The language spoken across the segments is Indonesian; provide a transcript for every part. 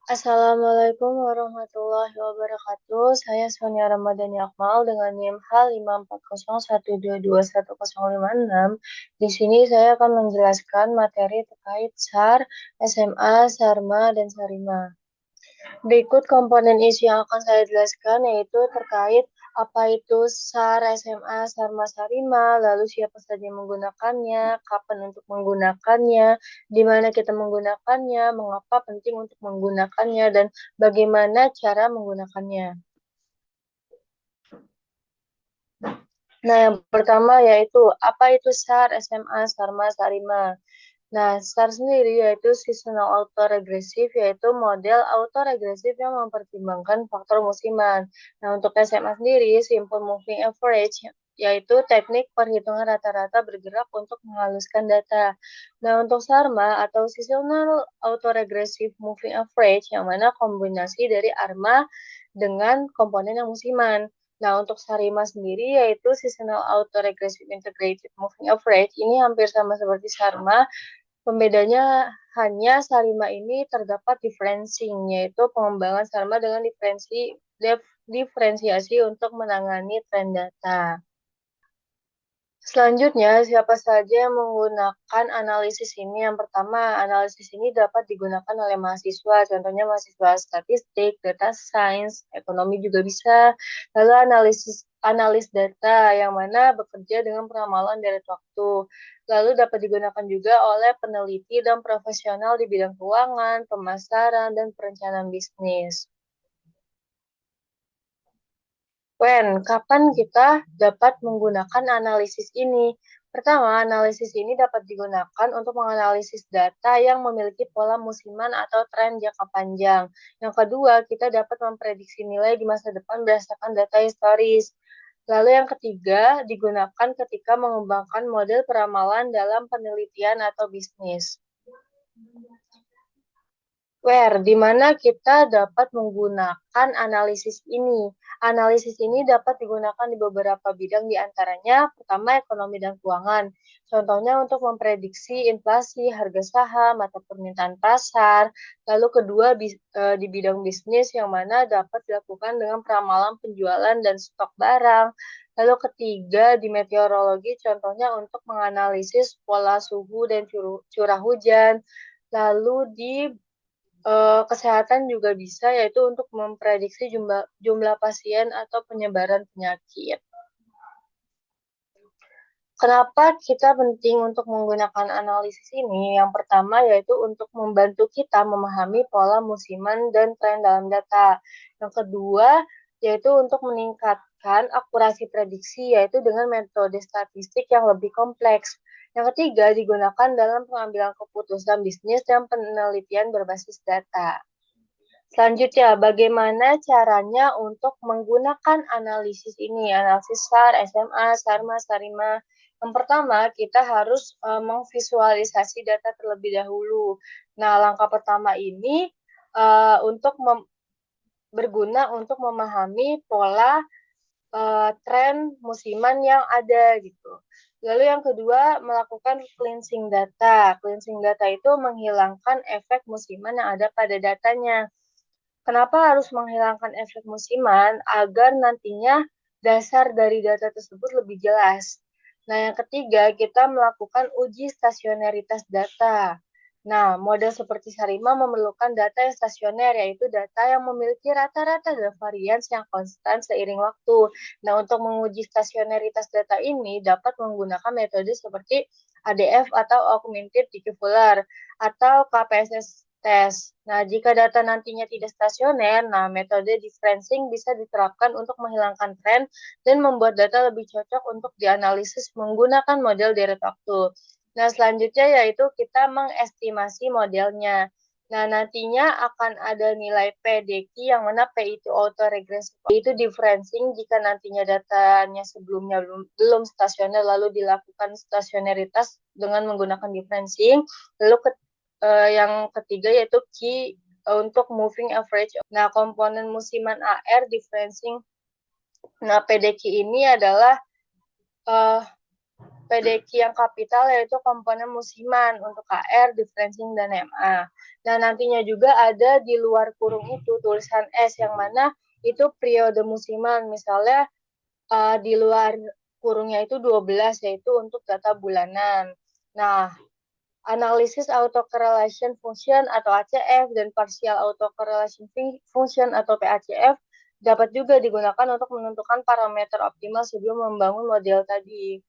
Assalamualaikum warahmatullahi wabarakatuh. Saya Sonia Ramadhani Akmal dengan NIM H54012210056. Di sini saya akan menjelaskan materi terkait SAR, SMA, Sarma, dan Sarima. Berikut komponen isu yang akan saya jelaskan yaitu terkait apa itu SAR, SMA, Sarma, Sarima, lalu siapa saja yang menggunakannya, kapan untuk menggunakannya, di mana kita menggunakannya, mengapa penting untuk menggunakannya, dan bagaimana cara menggunakannya. Nah, yang pertama yaitu apa itu SAR, SMA, Sarma, Sarima. Nah, SAR sendiri yaitu seasonal autoregressive, yaitu model autoregresif yang mempertimbangkan faktor musiman. Nah, untuk SMA sendiri, simple moving average, yaitu teknik perhitungan rata-rata bergerak untuk menghaluskan data. Nah, untuk SARMA atau seasonal autoregressive moving average, yang mana kombinasi dari ARMA dengan komponen yang musiman. Nah, untuk Sarima sendiri yaitu seasonal autoregressive integrated moving average, ini hampir sama seperti SARMA. Pembedanya hanya Sarima ini terdapat differencing, yaitu pengembangan Sarima dengan diferensiasi untuk menangani tren data. Selanjutnya, siapa saja yang menggunakan analisis ini? Yang pertama, analisis ini dapat digunakan oleh mahasiswa, contohnya mahasiswa statistik, data science, ekonomi juga bisa. Lalu analis data yang mana bekerja dengan peramalan dari waktu. Lalu dapat digunakan juga oleh peneliti dan profesional di bidang keuangan, pemasaran, dan perencanaan bisnis. Kapan kita dapat menggunakan analisis ini? Pertama, analisis ini dapat digunakan untuk menganalisis data yang memiliki pola musiman atau tren jangka panjang. Yang kedua, kita dapat memprediksi nilai di masa depan berdasarkan data historis. Lalu yang ketiga, digunakan ketika mengembangkan model peramalan dalam penelitian atau bisnis. Di mana kita dapat menggunakan analisis ini. Analisis ini dapat digunakan di beberapa bidang, di antaranya pertama ekonomi dan keuangan. Contohnya untuk memprediksi inflasi, harga saham, atau permintaan pasar. Lalu kedua di bidang bisnis yang mana dapat dilakukan dengan peramalan penjualan dan stok barang. Lalu ketiga di meteorologi, contohnya untuk menganalisis pola suhu dan curah hujan. Lalu di kesehatan juga bisa, yaitu untuk memprediksi jumlah pasien atau penyebaran penyakit. Kenapa kita penting untuk menggunakan analisis ini? Yang pertama yaitu untuk membantu kita memahami pola musiman dan tren dalam data. Yang kedua yaitu untuk meningkatkan akurasi prediksi, yaitu dengan metode statistik yang lebih kompleks. Yang ketiga digunakan dalam pengambilan keputusan bisnis dan penelitian berbasis data. Selanjutnya, bagaimana caranya untuk menggunakan analisis ini? Analisis SAR, SMA, SARMA, SARIMA. Yang pertama, kita harus memvisualisasi data terlebih dahulu. Nah, langkah pertama ini untuk berguna untuk memahami pola tren musiman yang ada gitu. Lalu yang kedua, melakukan cleansing data. Cleansing data itu menghilangkan efek musiman yang ada pada datanya. Kenapa harus menghilangkan efek musiman? Agar nantinya dasar dari data tersebut lebih jelas. Nah, yang ketiga, kita melakukan uji stasionaritas data. Nah, model seperti Sarima memerlukan data yang stasioner, yaitu data yang memiliki rata-rata dan varians yang konstan seiring waktu. Nah, untuk menguji stasionaritas data ini dapat menggunakan metode seperti ADF atau Augmented Diffuller atau KPSS tes. Nah, jika data nantinya tidak stasioner, nah metode differencing bisa diterapkan untuk menghilangkan tren dan membuat data lebih cocok untuk dianalisis menggunakan model deret waktu. Nah, selanjutnya yaitu kita mengestimasi modelnya. Nah, nantinya akan ada nilai PDQ yang mana P itu autoregressive, itu differencing jika nantinya datanya sebelumnya belum stasioner lalu dilakukan stasioneritas dengan menggunakan differencing. Lalu yang ketiga yaitu key untuk moving average. Nah, komponen musiman AR differencing. Nah, PDQ ini adalah PDQ yang kapital yaitu komponen musiman untuk KR, differencing, dan MA. Nah, nantinya juga ada di luar kurung itu tulisan S yang mana itu periode musiman. Misalnya di luar kurungnya itu 12 yaitu untuk data bulanan. Nah, analisis autocorrelation function atau ACF dan partial autocorrelation function atau PACF dapat juga digunakan untuk menentukan parameter optimal sebelum membangun model tadi.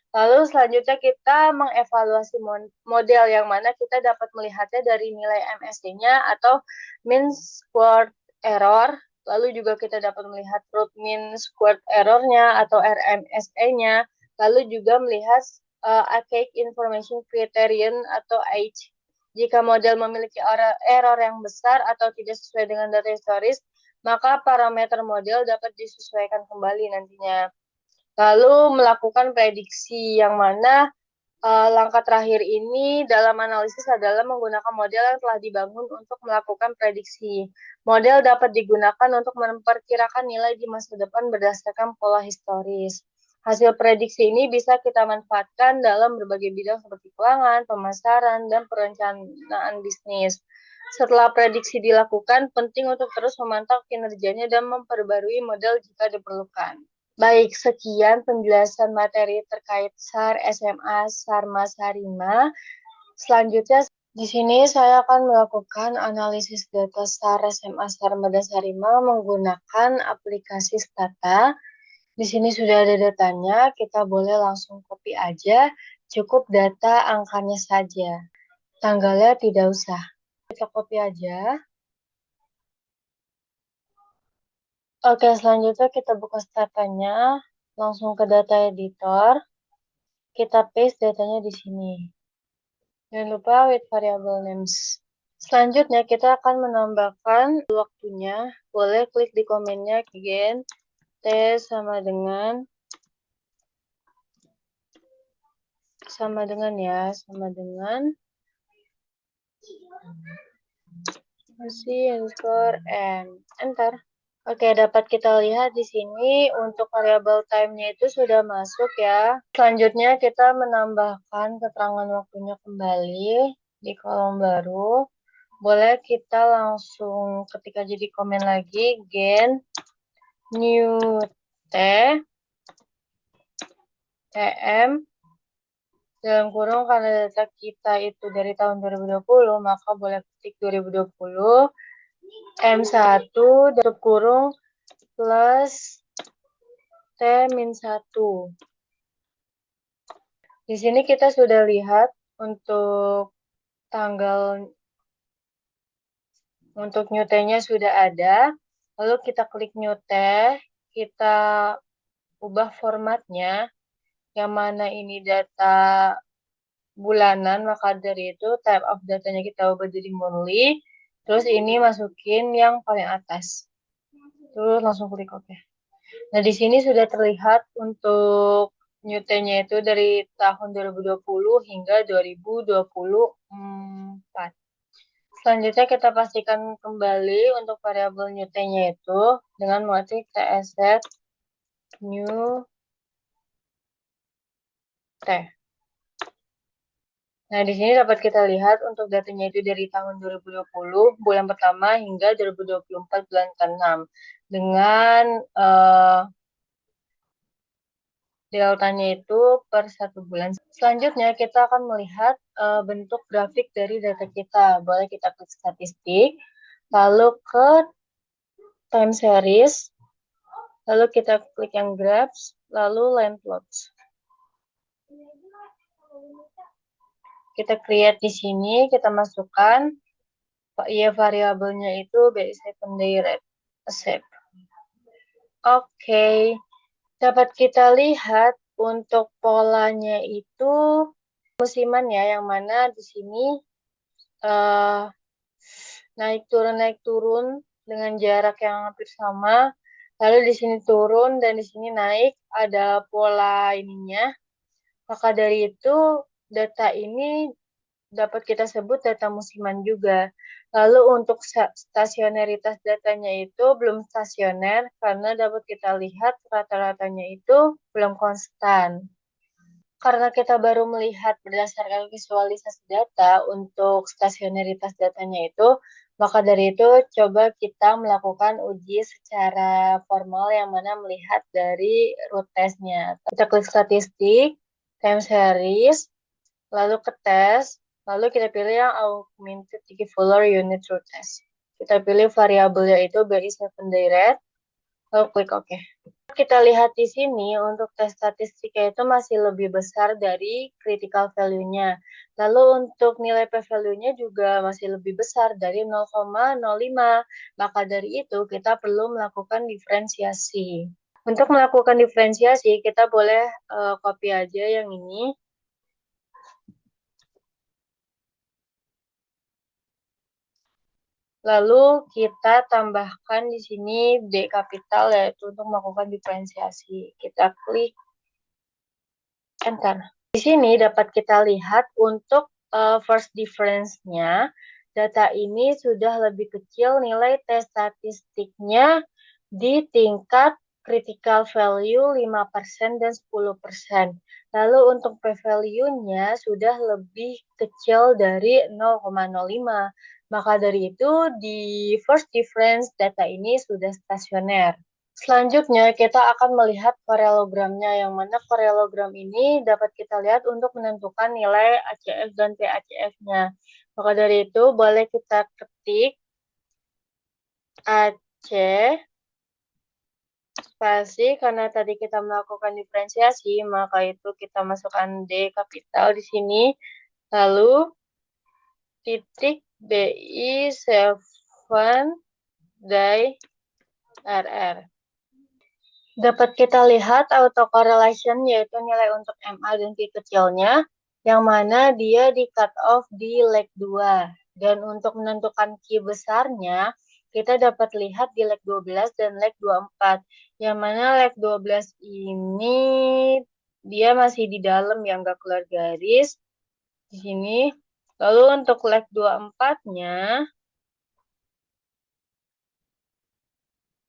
Lalu selanjutnya kita mengevaluasi model yang mana kita dapat melihatnya dari nilai MSE-nya atau mean squared error. Lalu juga kita dapat melihat root mean squared error-nya atau RMSE-nya. Lalu juga melihat archaic information criterion atau AIC. Jika model memiliki error yang besar atau tidak sesuai dengan data historis, maka parameter model dapat disesuaikan kembali nantinya. Lalu melakukan prediksi yang mana langkah terakhir ini dalam analisis adalah menggunakan model yang telah dibangun untuk melakukan prediksi. Model dapat digunakan untuk memperkirakan nilai di masa depan berdasarkan pola historis. Hasil prediksi ini bisa kita manfaatkan dalam berbagai bidang seperti keuangan, pemasaran, dan perencanaan bisnis. Setelah prediksi dilakukan, penting untuk terus memantau kinerjanya dan memperbarui model jika diperlukan. Baik, sekian penjelasan materi terkait SAR SMA Sarma Sarima. Selanjutnya, di sini saya akan melakukan analisis data SAR SMA Sarma dan Sarima menggunakan aplikasi Stata. Di sini sudah ada datanya, kita boleh langsung copy aja, cukup data angkanya saja. Tanggalnya tidak usah. Kita copy aja. Oke, selanjutnya kita buka statanya, langsung ke data editor. Kita paste datanya di sini. Jangan lupa with variable names. Selanjutnya kita akan menambahkan waktunya. Boleh klik di komennya again. T sama dengan underscore and enter. Oke, dapat kita lihat di sini untuk variabel time-nya itu sudah masuk ya. Selanjutnya kita menambahkan keterangan waktunya kembali di kolom baru. Boleh kita langsung ketik aja di komen lagi, gen new t tm dalam kurung karena data kita itu dari tahun 2020, maka boleh ketik 2020 M1 dalam kurung plus T-1. Di sini kita sudah lihat untuk tanggal untuk new T-nya sudah ada. Lalu kita klik new T, kita ubah formatnya, yang mana ini data bulanan, maka dari itu type of datanya kita ubah jadi monthly. Terus ini masukin yang paling atas. Terus langsung klik OK. Nah, di sini sudah terlihat untuk new T-nya itu dari tahun 2020 hingga 2024. Selanjutnya kita pastikan kembali untuk variabel new T-nya itu dengan mengetik tsset new T. Nah, di sini dapat kita lihat untuk datanya itu dari tahun 2020 bulan pertama hingga 2024 bulan ke-6 dengan deltanya itu per 1 bulan. Selanjutnya kita akan melihat bentuk grafik dari data kita. Boleh kita klik statistik, lalu ke time series, lalu kita klik yang graphs, lalu line plots. Kita create di sini, kita masukkan variabelnya itu BI 7 day rate accept. Oke. Dapat kita lihat untuk polanya itu musiman ya, yang mana di sini naik turun dengan jarak yang hampir sama. Lalu di sini turun dan di sini naik, ada pola ininya. Maka dari itu data ini dapat kita sebut data musiman juga. Lalu untuk stasioneritas datanya itu belum stasioner karena dapat kita lihat rata-ratanya itu belum konstan. Karena kita baru melihat berdasarkan visualisasi data untuk stasionaritas datanya itu, maka dari itu coba kita melakukan uji secara formal yang mana melihat dari root test-nya. Kita klik statistik, time series, lalu ke tes, lalu kita pilih yang augmented digifuller unit root test. Kita pilih variabelnya itu BI7 direct, lalu klik OK. Kita lihat di sini untuk tes statistiknya itu masih lebih besar dari critical value-nya. Lalu untuk nilai p-value-nya juga masih lebih besar dari 0,05. Maka dari itu kita perlu melakukan diferensiasi. Untuk melakukan diferensiasi kita boleh copy aja yang ini. Lalu kita tambahkan di sini D kapital yaitu untuk melakukan diferensiasi. Kita klik Enter. Di sini dapat kita lihat untuk first difference-nya, data ini sudah lebih kecil nilai tes statistiknya di tingkat critical value 5% dan 10%. Lalu untuk p-value-nya sudah lebih kecil dari 0,05. Maka dari itu di first difference data ini sudah stasioner. Selanjutnya, kita akan melihat paralelogramnya, yang mana paralelogram ini dapat kita lihat untuk menentukan nilai ACF dan PACF-nya. Maka dari itu, boleh kita ketik AC spasi, karena tadi kita melakukan diferensiasi, maka itu kita masukkan D kapital di sini, lalu titik BI7 die RR. Dapat kita lihat autocorrelation yaitu nilai untuk MA dan Q kecilnya, yang mana dia di cut off di leg 2. Dan untuk menentukan Q besarnya, kita dapat lihat di leg 12 dan leg 24. Yang mana leg 12 ini dia masih di dalam yang nggak keluar garis. Di sini. Lalu untuk leg 24-nya,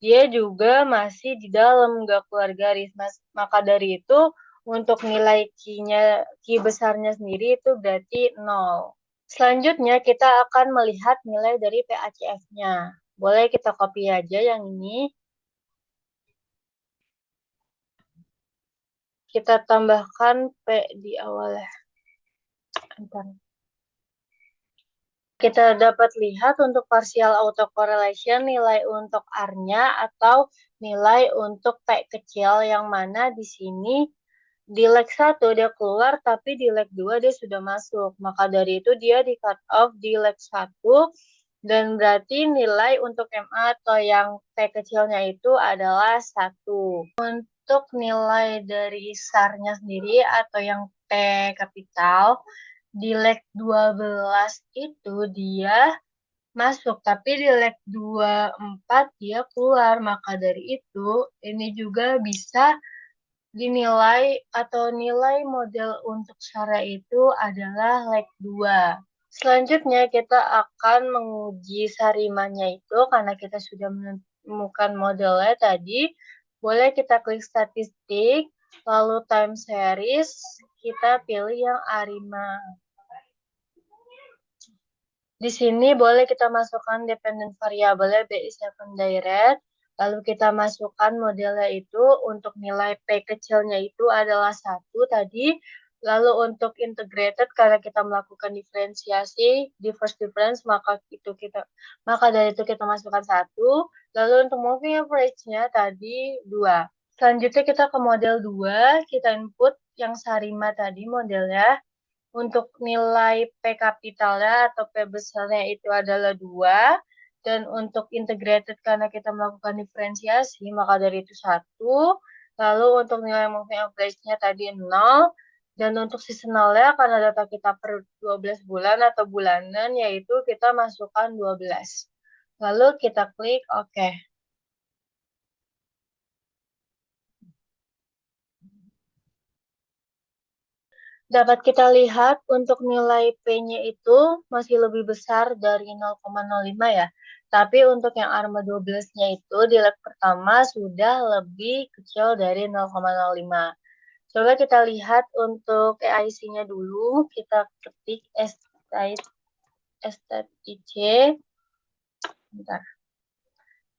dia juga masih di dalam, nggak keluar garis. Maka dari itu, untuk nilai Q besarnya sendiri itu berarti 0. Selanjutnya, kita akan melihat nilai dari PACF-nya. Boleh kita copy aja yang ini. Kita tambahkan P di awalnya. Kita dapat lihat untuk partial autocorrelation nilai untuk R-nya atau nilai untuk P kecil yang mana di sini di leg 1 dia keluar tapi di leg 2 dia sudah masuk. Maka dari itu dia di cut off di leg 1 dan berarti nilai untuk MA atau yang P kecilnya itu adalah 1. Untuk nilai dari SAR-nya sendiri atau yang P kapital di leg 12 itu dia masuk, tapi di leg 24 dia keluar. Maka dari itu, ini juga bisa dinilai atau nilai model untuk SARA itu adalah leg 2. Selanjutnya kita akan menguji sarimanya itu karena kita sudah menemukan modelnya tadi. Boleh kita klik statistik, lalu time series, kita pilih yang ARIMA. Di sini boleh kita masukkan dependent variabelnya BI7 direct, lalu kita masukkan modelnya itu untuk nilai P kecilnya itu adalah 1 tadi, lalu untuk integrated karena kita melakukan diferensiasi di first difference maka dari itu kita masukkan 1, lalu untuk moving average-nya tadi 2. Selanjutnya kita ke model 2, kita input yang Sarima tadi modelnya. Untuk nilai P kapitalnya atau P besarnya itu adalah 2. Dan untuk integrated karena kita melakukan diferensiasi, maka dari itu 1. Lalu untuk nilai moving average-nya tadi 0. Dan untuk seasonalnya karena data kita per 12 bulan atau bulanan, yaitu kita masukkan 12. Lalu kita klik OK. Dapat kita lihat untuk nilai P-nya itu masih lebih besar dari 0,05 ya. Tapi untuk yang ARMA 12-nya itu di leg pertama sudah lebih kecil dari 0,05. Coba kita lihat untuk EIC-nya dulu. Kita ketik STIC. Bentar.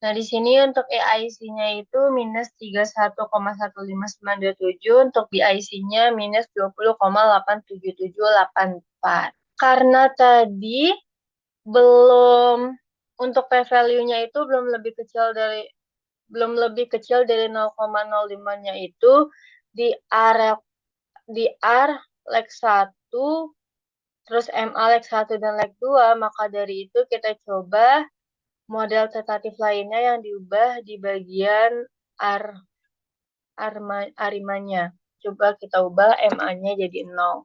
Nah, di sini untuk EIC-nya itu minus 31,15927, untuk BIC-nya minus 20,87784. Karena tadi belum, untuk P-value-nya itu belum lebih kecil dari 0,05-nya itu di R leg 1, terus MA leg 1 dan leg 2, maka dari itu kita coba model tentatif lainnya yang diubah di bagian arimanya. Coba kita ubah MA-nya jadi 0.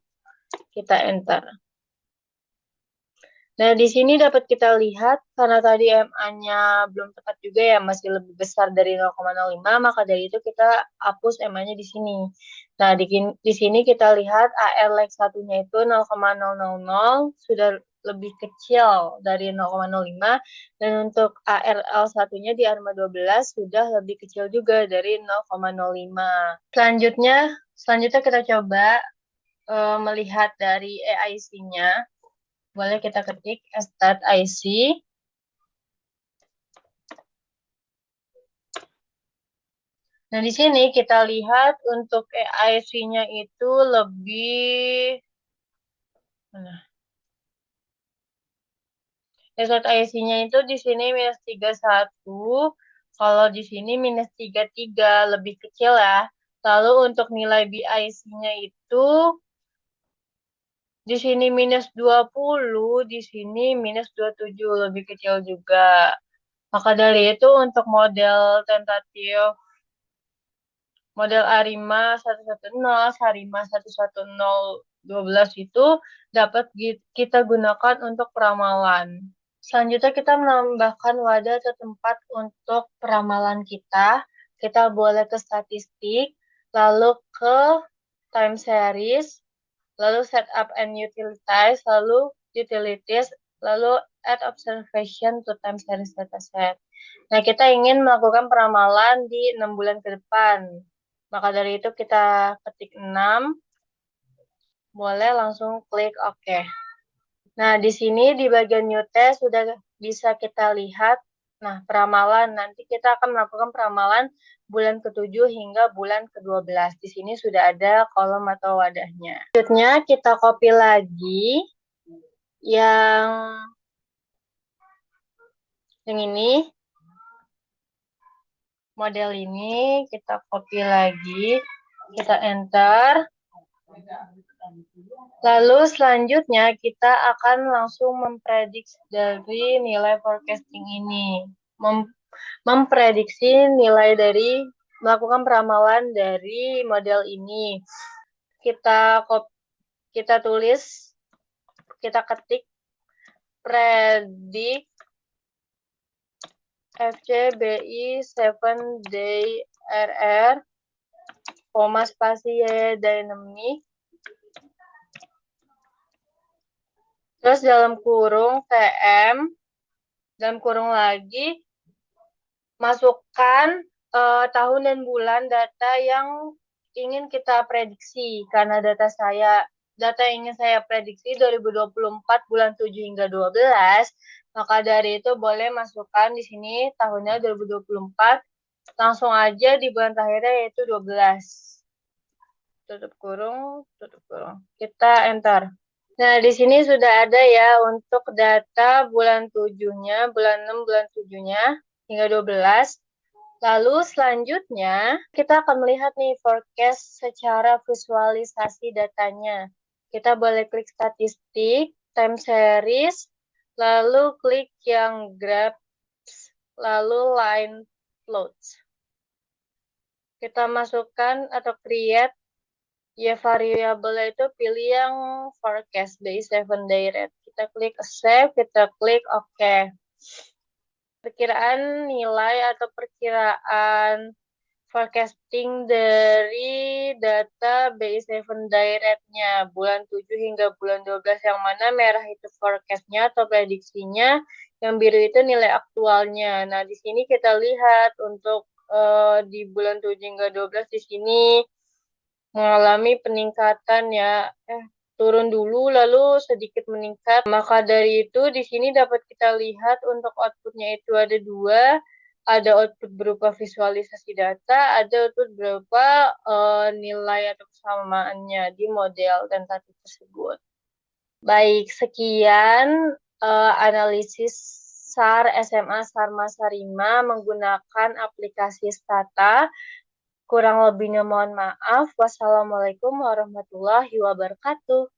Kita enter. Nah, di sini dapat kita lihat, karena tadi MA-nya belum tepat juga ya, masih lebih besar dari 0,05, maka dari itu kita hapus MA-nya di sini. Nah, di sini kita lihat AR leg satunya itu 0,000, sudah lebih kecil dari 0,05, dan untuk ARL satunya di ARMA 12 sudah lebih kecil juga dari 0,05. Selanjutnya kita coba melihat dari EIC-nya. Boleh kita ketik start IC. Nah, di sini kita lihat untuk EIC-nya itu lebih... Start IC-nya itu di sini minus 31, kalau di sini minus 33, lebih kecil ya. Lalu untuk nilai BIC-nya itu di sini minus 20, di sini minus 27, lebih kecil juga. Maka dari itu untuk model tentatif model ARIMA 110, ARIMA 11012 itu dapat kita gunakan untuk peramalan. Selanjutnya kita menambahkan wadah atau tempat untuk peramalan kita. Kita boleh ke statistik, lalu ke time series, lalu setup and utilize, lalu utilities, lalu add observation to time series dataset. Nah, kita ingin melakukan peramalan di 6 bulan ke depan. Maka dari itu kita ketik 6, boleh langsung klik OK. Nah, di sini di bagian new test sudah bisa kita lihat, nah peramalan, nanti kita akan melakukan peramalan bulan ke-7 hingga bulan ke-12. Di sini sudah ada kolom atau wadahnya. Selanjutnya kita copy lagi yang ini, model ini, kita copy lagi, kita enter. Lalu selanjutnya kita akan langsung memprediksi dari nilai forecasting ini. Memprediksi nilai dari melakukan peramalan dari model ini. Kita tulis, kita ketik predict FCBI 7 day RR, koma spasi dynamic, terus dalam kurung TM, dalam kurung lagi, masukkan tahun dan bulan data yang ingin kita prediksi. Karena data yang ingin saya prediksi 2024 bulan 7 hingga 12, maka dari itu boleh masukkan di sini tahunnya 2024, langsung aja di bulan terakhirnya yaitu 12. Tutup kurung. Kita enter. Nah, di sini sudah ada ya untuk data bulan 7-nya, bulan 6, bulan 7-nya, hingga 12. Lalu selanjutnya, kita akan melihat nih forecast secara visualisasi datanya. Kita boleh klik statistik, time series, lalu klik yang graphs, lalu line plots. Kita masukkan atau create ya variabel itu, pilih yang forecast BI7 day rate. Kita klik save, kita klik OK. Perkiraan nilai atau perkiraan forecasting dari data BI7 day rate-nya bulan 7 hingga bulan 12, yang mana merah itu forecast-nya atau prediksinya, yang biru itu nilai aktualnya. Nah, di sini kita lihat untuk di bulan 7 hingga 12 di sini mengalami peningkatan ya. Turun dulu lalu sedikit meningkat. Maka dari itu di sini dapat kita lihat untuk outputnya itu ada dua. Ada output berupa visualisasi data, ada output berupa nilai atau kesamaannya di model dan tadi tersebut. Baik, sekian analisis SAR SMA Sarma Sarima menggunakan aplikasi Stata. Kurang lebihnya mohon maaf. Wassalamualaikum warahmatullahi wabarakatuh.